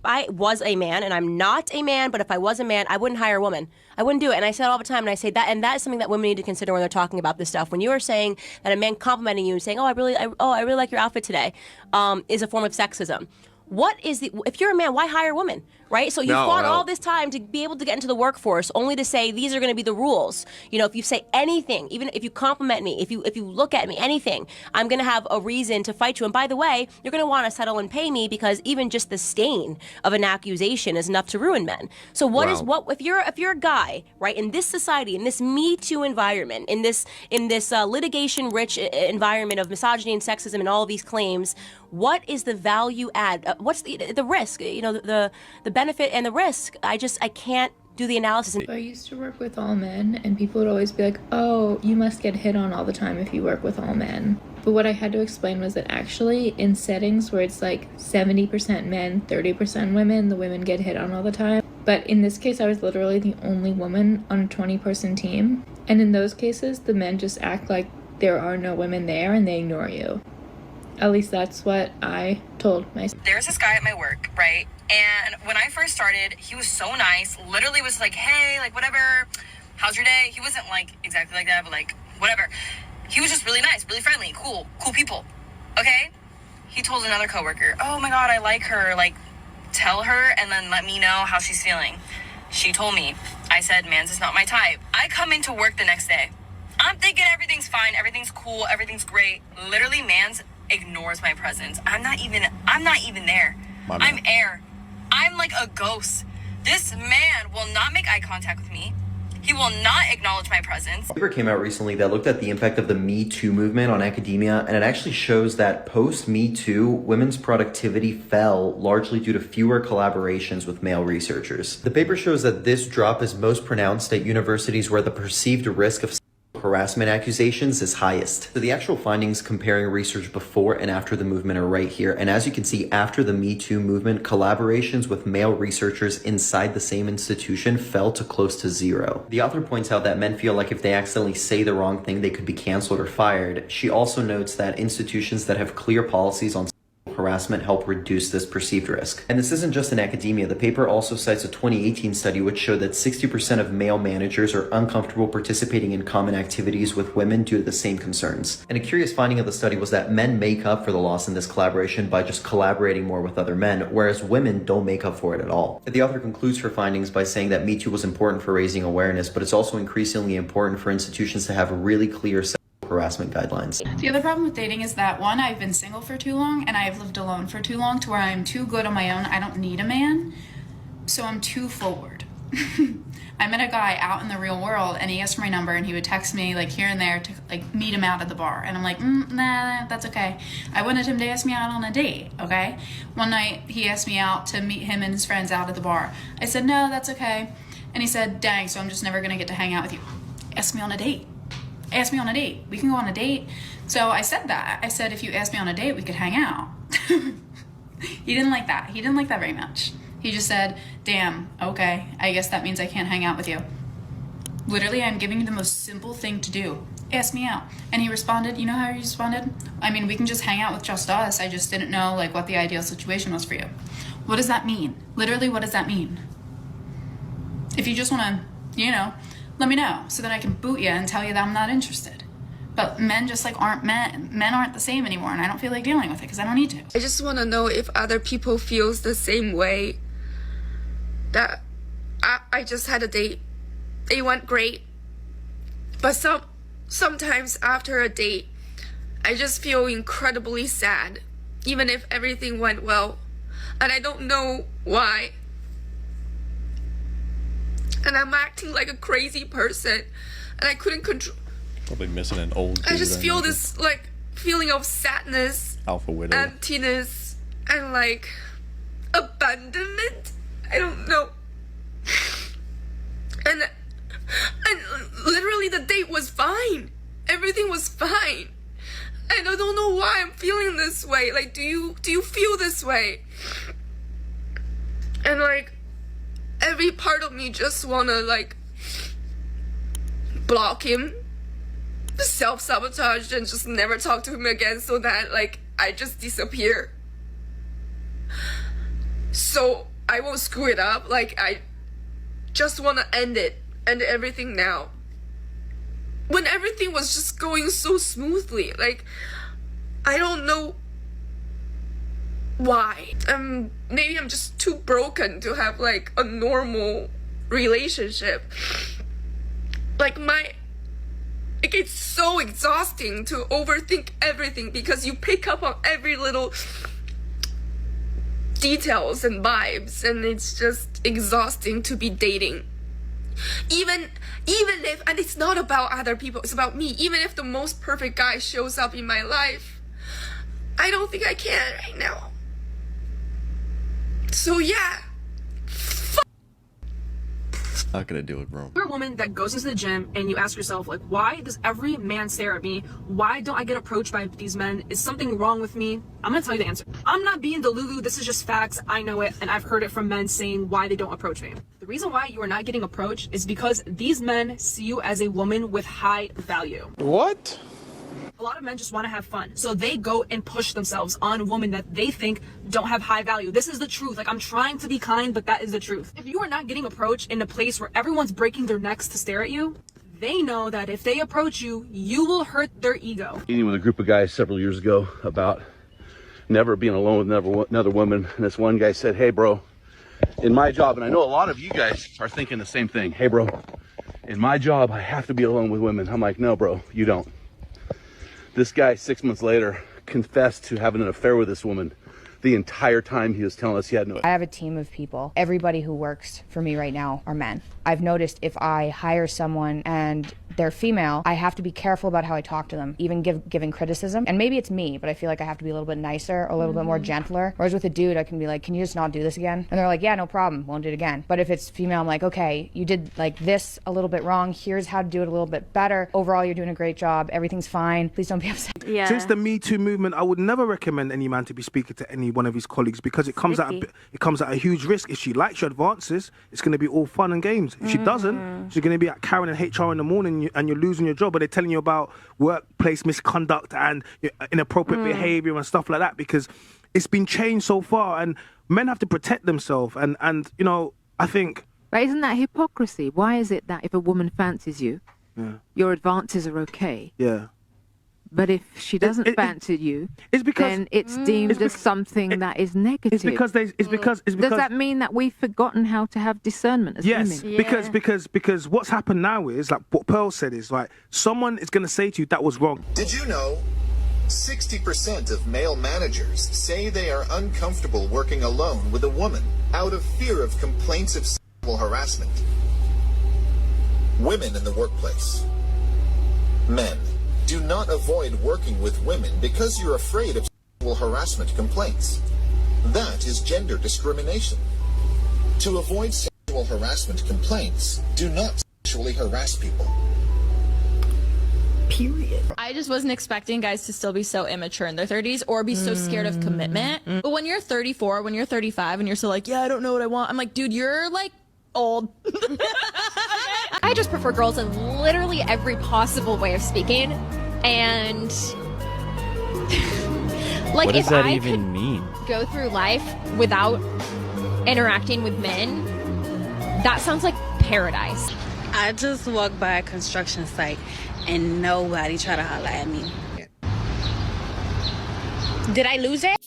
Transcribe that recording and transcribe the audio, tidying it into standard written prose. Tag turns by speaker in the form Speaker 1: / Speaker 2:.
Speaker 1: I was a man, and I'm not a man, but if I was a man, I wouldn't hire a woman. I wouldn't do it. And I say it all the time, and I say that, and that is something that women need to consider when they're talking about this stuff. When you are saying that a man complimenting you and saying, I really like your outfit today, is a form of sexism. What is if you're a man, why hire a woman, right? So you fought all this time to be able to get into the workforce, only to say these are going to be the rules. You know, if you say anything, even if you compliment me, if you look at me, anything, I'm going to have a reason to fight you. And by the way, you're going to want to settle and pay me, because even just the stain of an accusation is enough to ruin men. So if you're a guy, right, in this society, in this Me Too environment, in this litigation-rich environment of misogyny and sexism and all of these claims, what is the value add? What's the risk? You know, the benefit and the risk. I can't do the analysis.
Speaker 2: I used to work with all men, and people would always be like, oh, you must get hit on all the time if you work with all men. But what I had to explain was that actually in settings where it's like 70% men, 30% women, the women get hit on all the time. But in this case, I was literally the only woman on a 20-person team. And in those cases, the men just act like there are no women there and they ignore you. At least that's what I told myself.
Speaker 3: There's this guy at my work, right? And when I first started, he was so nice. Literally was like, hey, like, whatever. How's your day? He wasn't like exactly like that, but like, whatever. He was just really nice, really friendly, cool people. Okay? He told another coworker, oh my God, I like her. Like, tell her and then let me know how she's feeling. She told me. I said, man's is not my type. I come into work the next day. I'm thinking everything's fine, everything's cool, everything's great. Literally, man's ignores my presence. I'm not even there. I'm air. I'm like a ghost. This man will not make eye contact with me. He will not acknowledge my presence.
Speaker 4: A paper came out recently that looked at the impact of the Me Too movement on academia, and it actually shows that post-Me Too, women's productivity fell largely due to fewer collaborations with male researchers. The paper shows that this drop is most pronounced at universities where the perceived risk of harassment accusations is highest. So the actual findings comparing research before and after the movement are right here. And as you can see, after the Me Too movement, collaborations with male researchers inside the same institution fell to close to zero. The author points out that men feel like if they accidentally say the wrong thing, they could be canceled or fired. She also notes that institutions that have clear policies on harassment help reduce this perceived risk. And this isn't just in academia. The paper also cites a 2018 study which showed that 60% of male managers are uncomfortable participating in common activities with women due to the same concerns. And a curious finding of the study was that men make up for the loss in this collaboration by just collaborating more with other men, whereas women don't make up for it at all. The author concludes her findings by saying that Me Too was important for raising awareness, but it's also increasingly important for institutions to have really clear harassment guidelines.
Speaker 5: The other problem with dating is that, one, I've been single for too long and I've lived alone for too long to where I'm too good on my own. I don't need a man, so I'm too forward. I met a guy out in the real world and he asked for my number and he would text me like here and there to like meet him out at the bar, and I'm like, nah, that's okay. I wanted him to ask me out on a date, okay? One night he asked me out to meet him and his friends out at the bar. I said, no, that's okay. And he said, dang, so I'm just never gonna get to hang out with you. Ask me on a date. Ask me on a date. We can go on a date. So I said that. I said, if you asked me on a date, we could hang out. He didn't like that. He didn't like that very much. He just said, damn, okay, I guess that means I can't hang out with you. Literally, I'm giving you the most simple thing to do. Ask me out. And he responded, you know how he responded? I mean, we can just hang out with just us. I just didn't know like what the ideal situation was for you. What does that mean? Literally, what does that mean? If you just want to, you know, let me know so that I can boot you and tell you that I'm not interested. But men just like aren't men. Men aren't the same anymore, and I don't feel like dealing with it because I don't need to.
Speaker 6: I just want to know if other people feels the same way. That I just had a date. It went great. But sometimes after a date, I just feel incredibly sad, even if everything went well. And I don't know why. And I'm acting like a crazy person, and I couldn't control.
Speaker 7: Probably missing an old dude.
Speaker 6: I just feel this like feeling of sadness,
Speaker 7: alpha widow,
Speaker 6: emptiness, and like abandonment. I don't know. And literally the date was fine. Everything was fine. And I don't know why I'm feeling this way. Like, do you feel this way? And like, every part of me just wanna like block him, self-sabotage, and just never talk to him again so that like I just disappear. So I will screw it up. Like, I just want to end everything now. When everything was just going so smoothly, like, I don't know why. Maybe I'm just too broken to have like a normal relationship. Like it gets so exhausting to overthink everything because you pick up on every little details and vibes, and it's just exhausting to be dating. Even if, and it's not about other people, it's about me. Even if the most perfect guy shows up in my life, I don't think I can right now. So yeah.
Speaker 7: Not gonna do it, bro.
Speaker 8: You're a woman that goes into the gym and you ask yourself, like, why does every man stare at me? Why don't I get approached by these men? Is something wrong with me? I'm gonna tell you the answer. I'm not being Delulu. This is just facts. I know it, and I've heard it from men saying why they don't approach me. The reason why you are not getting approached is because these men see you as a woman with high value.
Speaker 7: What?
Speaker 8: A lot of men just want to have fun, so they go and push themselves on women that they think don't have high value. This is the truth. Like, I'm trying to be kind, but that is the truth. If you are not getting approached in a place where everyone's breaking their necks to stare at you, they know that if they approach you, you will hurt their ego.
Speaker 9: Meeting with a group of guys several years ago about never being alone with another woman, and this one guy said, hey bro, in my job, and I know a lot of you guys are thinking the same thing, hey bro, in my job I have to be alone with women. I'm like, no bro, you don't. This guy 6 months later confessed to having an affair with this woman the entire time he was telling us he had no.
Speaker 10: I have a team of people. Everybody who works for me right now are men. I've noticed if I hire someone and they're female, I have to be careful about how I talk to them, even giving criticism. And maybe it's me, but I feel like I have to be a little bit nicer, a little bit more gentler. Whereas with a dude, I can be like, can you just not do this again? And they're like, yeah, no problem, won't do it again. But if it's female, I'm like, okay, you did like this a little bit wrong. Here's how to do it a little bit better. Overall, you're doing a great job. Everything's fine. Please don't be upset.
Speaker 11: Yeah.
Speaker 12: Since the Me Too movement, I would never recommend any man to be speaking to any one of his colleagues because it comes at a huge risk. If she likes your advances, it's going to be all fun and games. If she doesn't, she's going to be at Karen and HR in the morning, and you're losing your job. But they're telling you about workplace misconduct and inappropriate behavior and stuff like that because it's been changed so far, and men have to protect themselves. And you know, I think.
Speaker 11: But isn't that hypocrisy? Why is it that if a woman fancies you, your advances are okay?
Speaker 12: Yeah.
Speaker 11: But if she doesn't fancy you,
Speaker 12: it's because,
Speaker 11: then it's deemed as something that is negative.
Speaker 12: It's because.
Speaker 11: Does that mean that we've forgotten how to have discernment as women?
Speaker 12: Yes, because what's happened now is, like what Pearl said, is like someone is going to say to you that was wrong.
Speaker 13: Did you know 60% of male managers say they are uncomfortable working alone with a woman out of fear of complaints of sexual harassment? Women in the workplace. Men. Do not avoid working with women because you're afraid of sexual harassment complaints. That is gender discrimination. To avoid sexual harassment complaints, do not sexually harass people.
Speaker 14: Period. I just wasn't expecting guys to still be so immature in their 30s or be so scared of commitment. But when you're 34, when you're 35, and you're still like, yeah, I don't know what I want, I'm like, dude, you're like old.
Speaker 15: I just prefer girls in literally every possible way of speaking. And like,
Speaker 7: what does
Speaker 15: if
Speaker 7: that
Speaker 15: I
Speaker 7: even
Speaker 15: could
Speaker 7: mean?
Speaker 15: go through life without interacting with men, that sounds like paradise.
Speaker 16: I just walked by a construction site and nobody tried to holler at me. Did I lose it?